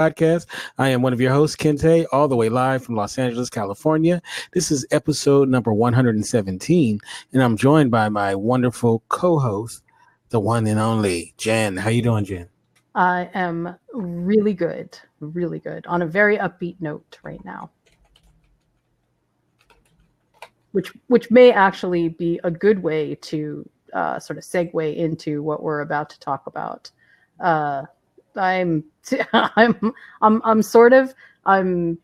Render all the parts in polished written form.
podcast. I am one of your hosts, Kinte, all the way live from Los Angeles, California. This is episode number 117, and I'm joined by my wonderful co-host, the one and only Jen. How you doing, Jen? I am really good, on a very upbeat note right now, which may actually be a good way to sort of segue into what we're about to talk about. Uh, I'm I'm sort of I'm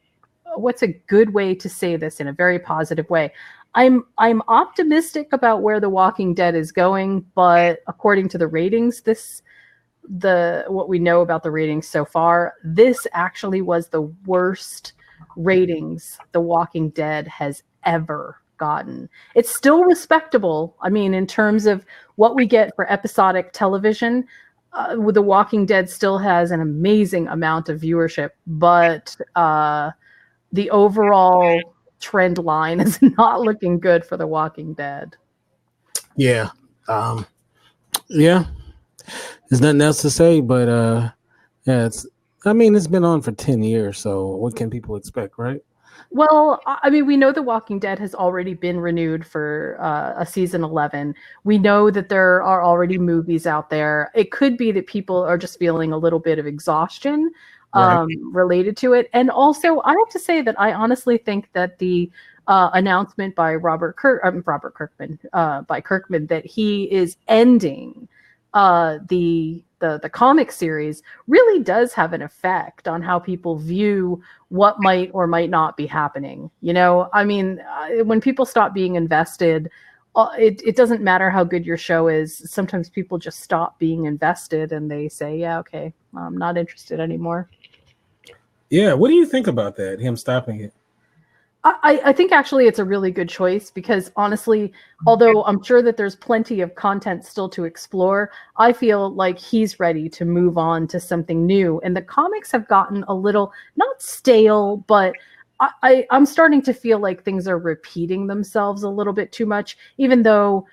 what's a good way to say this in a very positive way? I'm optimistic about where The Walking Dead is going, but according to the ratings, the what we know about the ratings so far, this actually was the worst ratings The Walking Dead has ever gotten. It's still respectable. I mean, in terms of what we get for episodic television, The Walking Dead still has an amazing amount of viewership, but the overall trend line is not looking good for The Walking Dead. Yeah. Yeah. There's nothing else to say, but yeah, it's been on for 10 years, so what can people expect, right? Well, I mean, we know The Walking Dead has already been renewed for a season 11. We know that there are already movies out there. It could be that people are just feeling a little bit of exhaustion Right. related to it. And also, I have to say that I honestly think that the announcement by by Kirkman, that he is ending the comic series really does have an effect on how people view what might or might not be happening. You know, I mean, when people stop being invested, it doesn't matter how good your show is. Sometimes people just stop being invested and they say, yeah, okay, I'm not interested anymore. Yeah. What do you think about that? Him stopping it? I think actually it's a really good choice because honestly, although I'm sure that there's plenty of content still to explore, I feel like he's ready to move on to something new. And the comics have gotten a little, not stale, but I'm starting to feel like things are repeating themselves a little bit too much, even though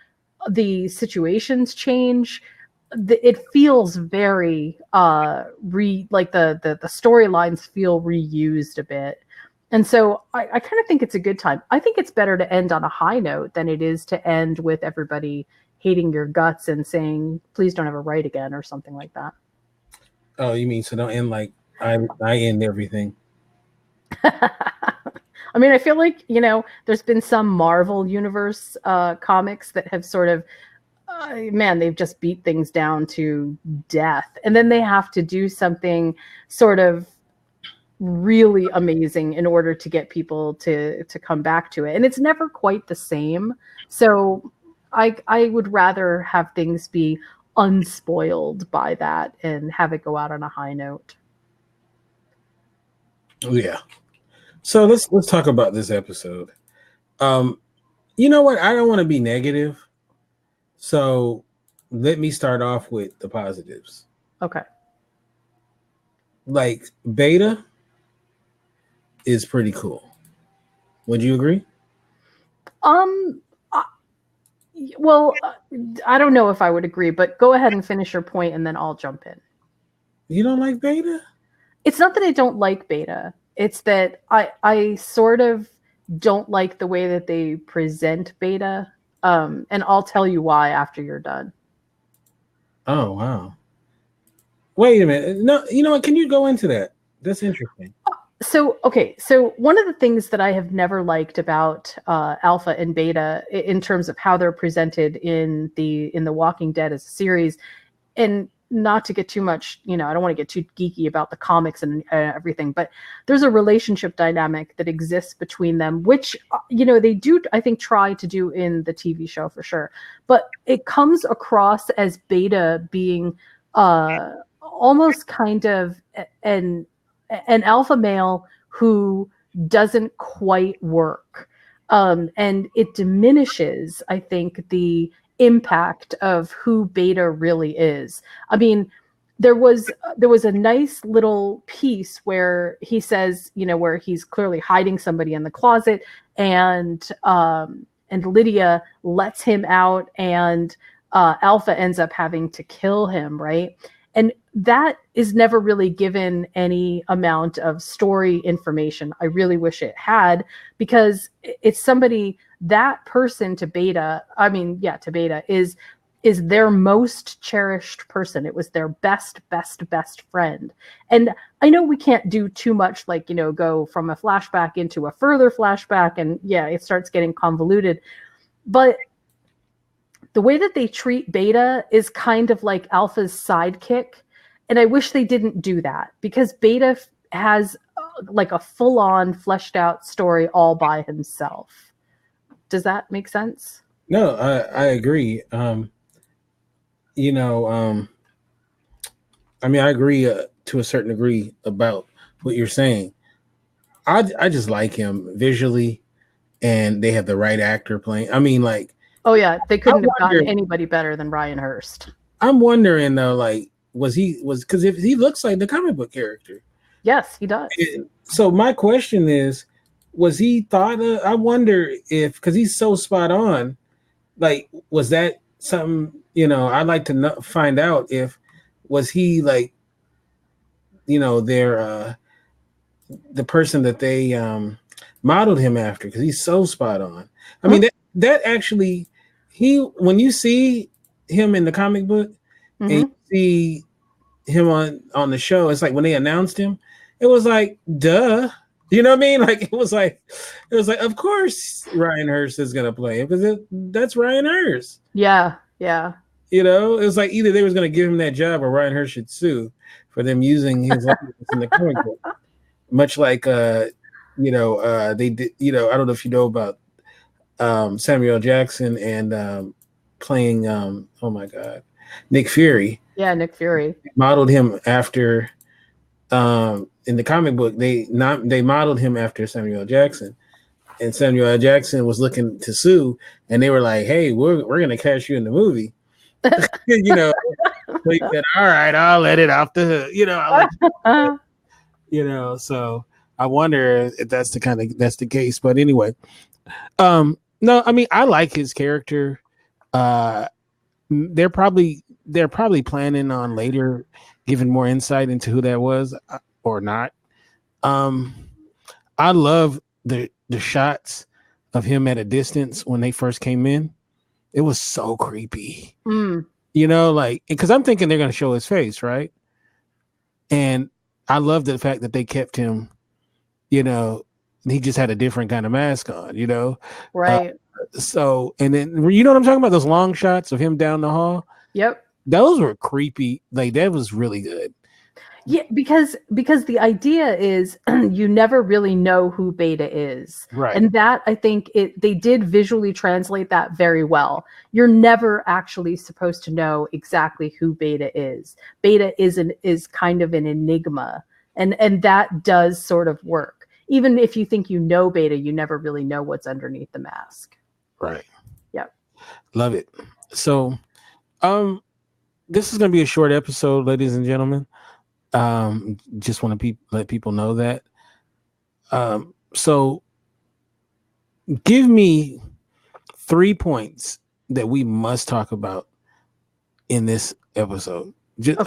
the situations change. It feels very like the storylines feel reused a bit. And so I kind of think it's a good time. I think it's better to end on a high note than it is to end with everybody hating your guts and saying, please don't ever write again or something like that. Oh, you mean so don't end like I end everything. I mean, I feel like, there's been some Marvel Universe comics that have sort of, man, they've just beat things down to death. And then they have to do something sort of really amazing in order to get people to come back to it, and it's never quite the same. So I would rather have things be unspoiled by that and have it go out on a high note. Oh, yeah. So let's talk about this episode. Um, you know what? I don't want to be negative, so let me start off with the positives. Okay. Like Beta is pretty cool. Would you agree? um I- well, I don't know if I would agree, but go ahead and finish your point and then I'll jump in. You don't like Beta? It's not that I don't like Beta, it's that I sort of don't like the way that they present Beta. And I'll tell you why after you're done. Oh wow. Wait a minute. No, you know what? Can you go into that? That's interesting. So, okay, so one of the things that I have never liked about Alpha and Beta in terms of how they're presented in the Walking Dead as a series, and not to get too much, I don't want to get too geeky about the comics and everything, but there's a relationship dynamic that exists between them, which, they do, I think, try to do in the TV show for sure. But it comes across as Beta being almost kind of an alpha male who doesn't quite work. And it diminishes, I think, the impact of who Beta really is. I mean, there was a nice little piece where he says, where he's clearly hiding somebody in the closet, and Lydia lets him out, and Alpha ends up having to kill him, right? And that is never really given any amount of story information. I really wish it had, because it's somebody, that person to Beta, to Beta is their most cherished person. It was their best friend. And I know we can't do too much, like, go from a flashback into a further flashback, and it starts getting convoluted. But the way that they treat Beta is kind of like Alpha's sidekick. And I wish they didn't do that, because Beta has like a full-on fleshed out story all by himself. Does that make sense? No, I agree. I agree to a certain degree about what you're saying. I just like him visually, and they have the right actor playing. Oh yeah, they couldn't have gotten anybody better than Ryan Hurst. I'm wondering though, like, because if he looks like the comic book character. Yes, he does. So my question is, was he thought of? I wonder if, because he's so spot on, like, was that something? I'd like to find out if was he like, their the person that they modeled him after, because he's so spot on. I mean, that actually, when you see him in the comic book and you see him on the show, it's like when they announced him, it was like, duh. You know what I mean? Like, it was like, of course Ryan Hurst is gonna play him, because that's Ryan Hurst. Yeah. It was like either they was gonna give him that job or Ryan Hurst should sue for them using his likeness in the comic book. Much like they did. I don't know if you know about Samuel Jackson and playing oh my God, Nick Fury. Yeah, Nick Fury modeled him after. In the comic book, they modeled him after Samuel Jackson, and Samuel Jackson was looking to sue, and they were like, "Hey, we're gonna cast you in the movie." So he said, "All right, I'll let it off the hook." So I wonder if that's the case. But anyway, no, I like his character. They're probably planning on later giving more insight into who that was or not. I love the shots of him at a distance when they first came in. It was so creepy. Because I'm thinking they're going to show his face, right? And I love the fact that they kept him, he just had a different kind of mask on, Right. And then, you know what I'm talking about? Those long shots of him down the hall. Yep. Those were creepy. Like, that was really good. Yeah, because the idea is you never really know who Beta is. Right. And that, I think they did visually translate that very well. You're never actually supposed to know exactly who Beta is. Beta is kind of an enigma. And that does sort of work. Even if you think you know Beta, you never really know what's underneath the mask. Right. Yep. Love it. So this is going to be a short episode, ladies and gentlemen. Just want to let people know that. So give me 3 points that we must talk about in this episode. Just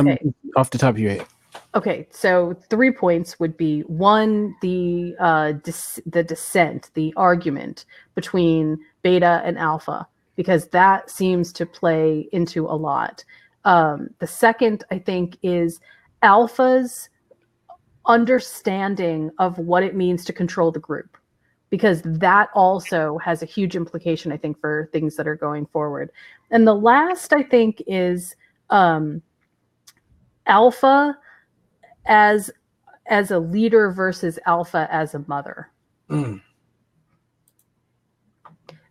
off the top of your head. Okay, so 3 points would be: one, the dissent, the argument between Beta and Alpha, because that seems to play into a lot. The second, I think, is Alpha's understanding of what it means to control the group, because that also has a huge implication, I think, for things that are going forward. And the last, I think, is Alpha as a leader versus Alpha as a mother.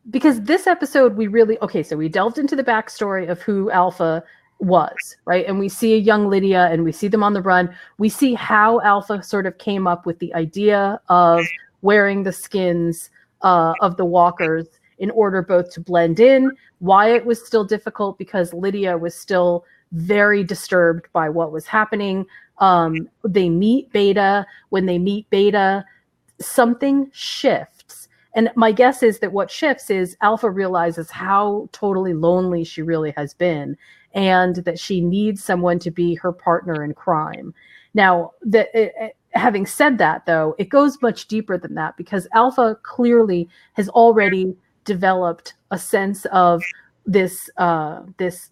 Because this episode, we delved into the backstory of who Alpha was, right? And we see a young Lydia, and we see them on the run. We see how Alpha sort of came up with the idea of wearing the skins of the walkers in order both to blend in, why it was still difficult because Lydia was still very disturbed by what was happening. They meet Beta. When they meet Beta, something shifts. And my guess is that what shifts is Alpha realizes how totally lonely she really has been. and that she needs someone to be her partner in crime. Now, having said that, though, it goes much deeper than that, because Alpha clearly has already developed a sense of this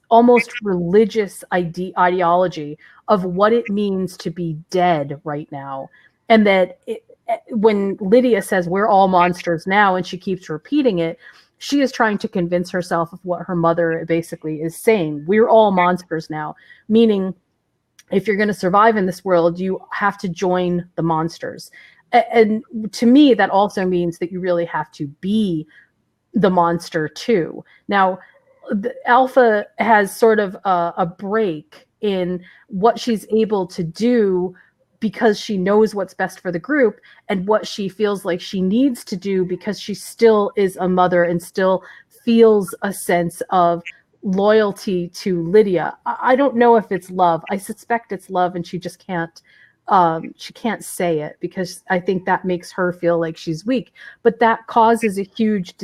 almost religious ideology of what it means to be dead right now, and that when Lydia says we're all monsters now, and she keeps repeating it, she is trying to convince herself of what her mother basically is saying. We're all monsters now, meaning if you're going to survive in this world, you have to join the monsters. And to me, that also means that you really have to be the monster too. Now, Alpha has sort of a break in what she's able to do because she knows what's best for the group, and what she feels like she needs to do because she still is a mother and still feels a sense of loyalty to Lydia. I don't know if it's love. I suspect it's love, and she just can't say it, because I think that makes her feel like she's weak. But that causes a huge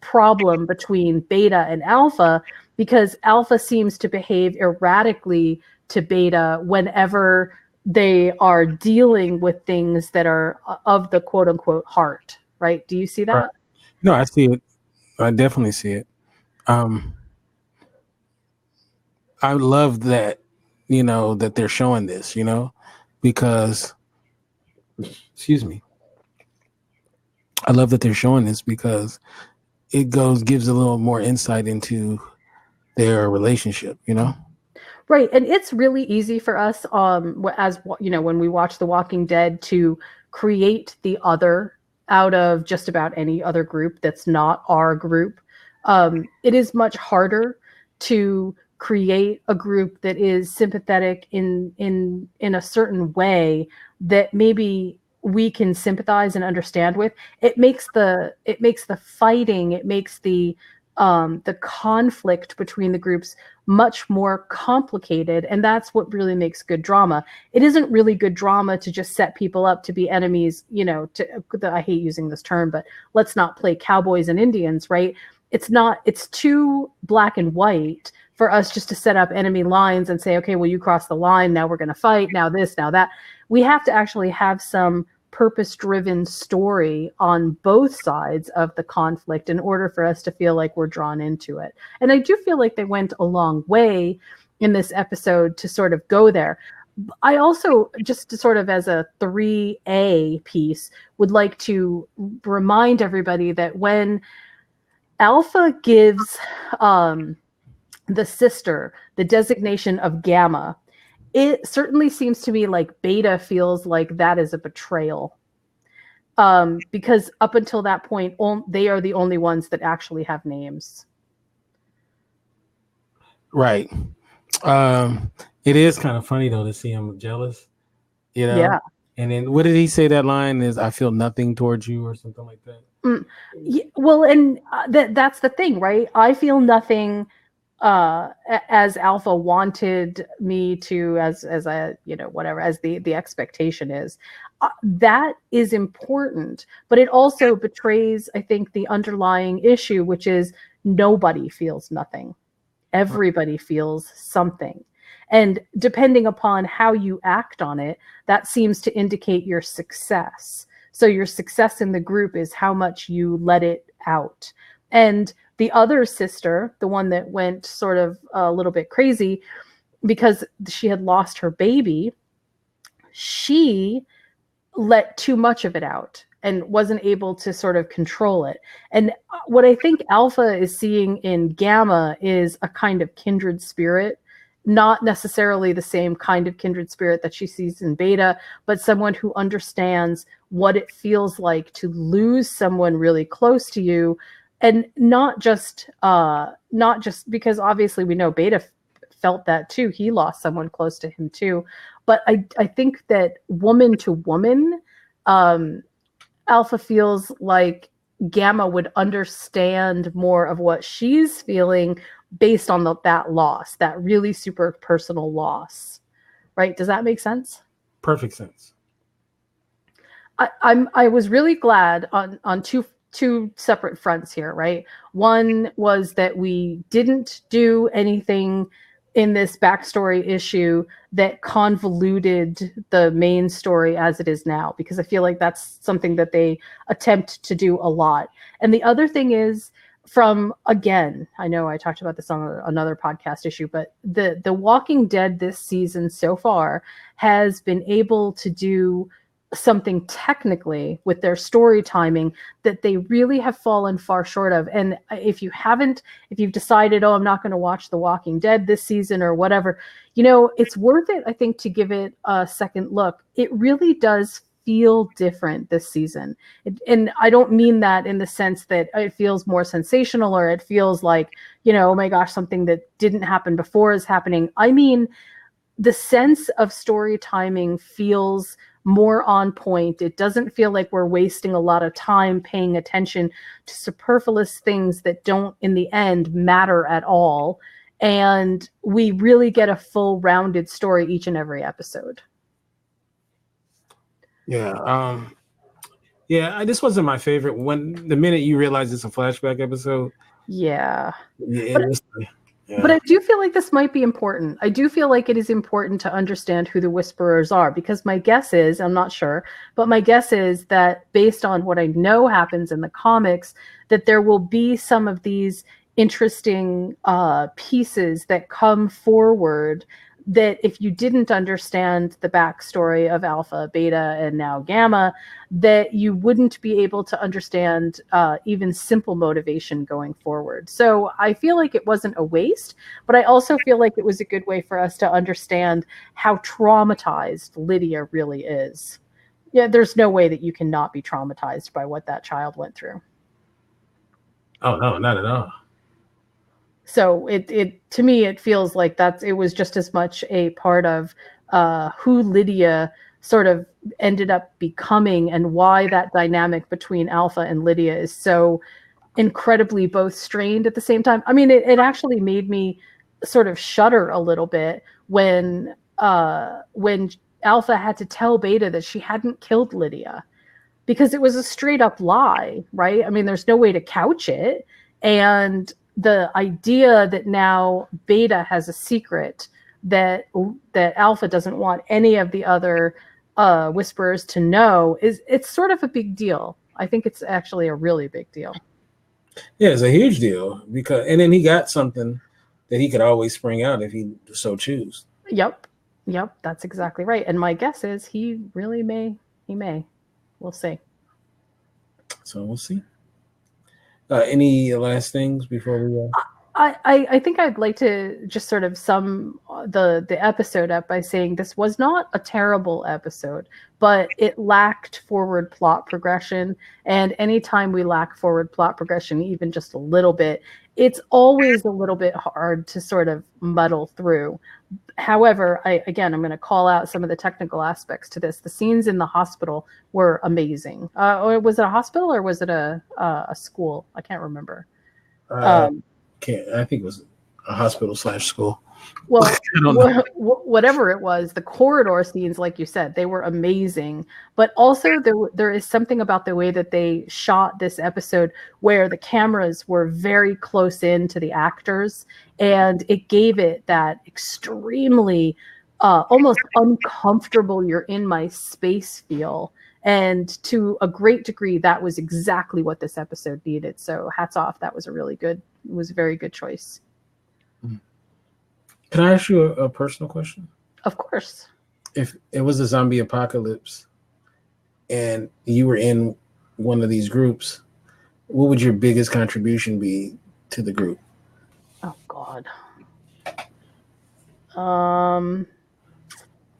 problem between Beta and Alpha, because Alpha seems to behave erratically to Beta whenever they are dealing with things that are of the quote unquote heart. Right? Do you see that? Right. No, I see it. I definitely see it. I love that, that they're showing this, because, excuse me. I love that they're showing this because it gives a little more insight into their relationship, Right. And it's really easy for us, as when we watch The Walking Dead, to create the other out of just about any other group that's not our group. It is much harder to create a group that is sympathetic in a certain way that maybe we can sympathize and understand with. It makes the fighting, it makes the conflict between the groups much more complicated, and that's what really makes good drama. It isn't really good drama to just set people up to be enemies. I hate using this term, but let's not play cowboys and Indians, right? It's too black and white for us just to set up enemy lines and say, okay, well, you crossed the line, now we're going to fight, now this, now that. We have to actually have some purpose-driven story on both sides of the conflict in order for us to feel like we're drawn into it. And I do feel like they went a long way in this episode to sort of go there. I also, just to sort of as a 3A piece, would like to remind everybody that when Alpha gives the sister the designation of Gamma, it certainly seems to me like Beta feels like that is a betrayal. Because up until that point, they are the only ones that actually have names. Right. It is kind of funny, though, to see him jealous, Yeah. And then what did he say? That line is, I feel nothing towards you, or something like that. Yeah, well, and that's the thing, right? I feel nothing as Alpha wanted me to, as I, whatever, as the expectation is. That is important, but it also betrays, I think, the underlying issue, which is nobody feels nothing. Everybody feels something. And depending upon how you act on it, that seems to indicate your success. So your success in the group is how much you let it out. And the other sister, the one that went sort of a little bit crazy because she had lost her baby, she let too much of it out and wasn't able to sort of control it. And what I think Alpha is seeing in Gamma is a kind of kindred spirit, not necessarily the same kind of kindred spirit that she sees in Beta, but someone who understands what it feels like to lose someone really close to you. And not just because obviously we know Beta felt that too. He lost someone close to him too. But I think that woman to woman, Alpha feels like Gamma would understand more of what she's feeling based on that loss, that really super personal loss. Right? Does that make sense? Perfect sense. I was really glad on two separate fronts here, right? One was that we didn't do anything in this backstory issue that convoluted the main story as it is now, because I feel like that's something that they attempt to do a lot. And the other thing is, from, again, I know I talked about this on another podcast issue, but the Walking Dead this season so far has been able to do something technically with their story timing that they really have fallen far short of. And if you've decided, oh, I'm not going to watch The Walking Dead this season or whatever, it's worth it, I think, to give it a second look. It really does feel different this season. And I don't mean that in the sense that it feels more sensational or it feels like, oh my gosh, something that didn't happen before is happening. I mean, the sense of story timing feels more on point. It doesn't feel like we're wasting a lot of time paying attention to superfluous things that don't, in the end, matter at all. And we really get a full rounded story each and every episode. Yeah. This wasn't my favorite. When the minute you realize it's a flashback episode. Yeah. But I do feel like this might be important. I do feel like it is important to understand who the Whisperers are, because my guess is, I'm not sure, but my guess is that based on what I know happens in the comics, that there will be some of these interesting pieces that come forward that if you didn't understand the backstory of Alpha, Beta, and now Gamma, that you wouldn't be able to understand even simple motivation going forward. So I feel like it wasn't a waste, but I also feel like it was a good way for us to understand how traumatized Lydia really is. Yeah, there's no way that you cannot be traumatized by what that child went through. Oh, no, not at all. So it to me, it feels like it was just as much a part of who Lydia sort of ended up becoming and why that dynamic between Alpha and Lydia is so incredibly both strained at the same time. I mean, it actually made me sort of shudder a little bit when Alpha had to tell Beta that she hadn't killed Lydia, because it was a straight up lie, right? I mean, there's no way to couch it. And the idea that now Beta has a secret that Alpha doesn't want any of the other Whisperers to know it's sort of a big deal. I think it's actually a really big deal. Yeah, it's a huge deal, and then he got something that he could always spring out if he so choose. Yep, that's exactly right. And my guess is he really may. We'll see. So we'll see. Any last things before we? I think I'd like to just sort of sum the episode up by saying this was not a terrible episode, but it lacked forward plot progression. And anytime we lack forward plot progression, even just a little bit, it's always a little bit hard to sort of muddle through. However, I'm going to call out some of the technical aspects to this. The scenes in the hospital were amazing. Or was it a hospital or was it a school? I can't remember. I think it was a hospital / school. Well, whatever it was, the corridor scenes, like you said, they were amazing. But also there is something about the way that they shot this episode where the cameras were very close in to the actors, and it gave it that extremely almost uncomfortable, you're in my space feel. And to a great degree, that was exactly what this episode needed. So hats off. That was a very good choice. Can I ask you a personal question? Of course. If it was a zombie apocalypse and you were in one of these groups, what would your biggest contribution be to the group? Oh, God.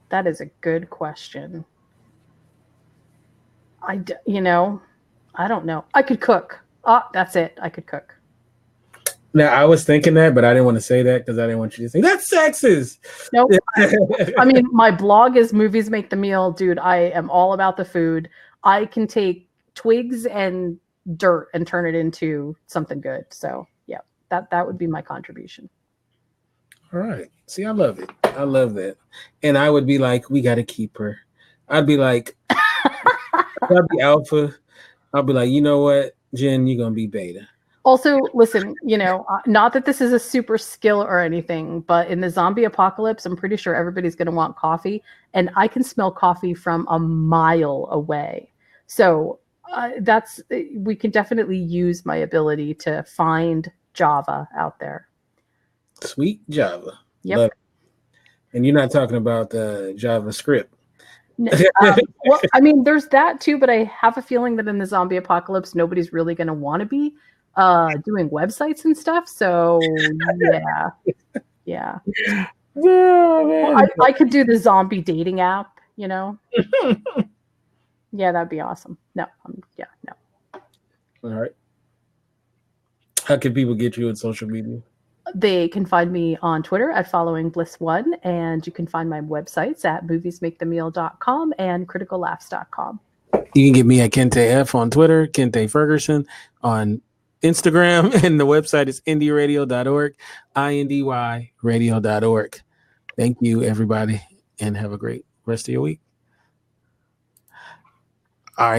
That is a good question. I don't know. I could cook. That's it. I could cook. Now, I was thinking that, but I didn't want to say that because I didn't want you to say that's sexist. Nope. I mean, my blog is Movies Make the Meal. Dude, I am all about the food. I can take twigs and dirt and turn it into something good. So, yeah, that would be my contribution. All right. See, I love it. I love that. And I would be like, we got to keep her. I'd be like, I'd be Alpha. I'll be like, you know what? Jen, you're gonna be beta. Also, listen, not that this is a super skill or anything, but in the zombie apocalypse, I'm pretty sure everybody's going to want coffee, and I can smell coffee from a mile away. So we can definitely use my ability to find Java out there. Sweet Java. Yep. Love it. And you're not talking about JavaScript. Well, I mean, there's that too, but I have a feeling that in the zombie apocalypse, nobody's really going to want to be doing websites and stuff. So yeah. Oh, man. Well, I could do the zombie dating app, Yeah, that'd be awesome. No. All right. How can people get you on social media? They can find me on Twitter at followingbliss1, and you can find my websites at moviesmakethemeal.com and criticallaughs.com. You can get me at Kinte F on Twitter, Kinte Ferguson on Instagram, and the website is indyradio.org, indyradio.org. Thank you, everybody, and have a great rest of your week.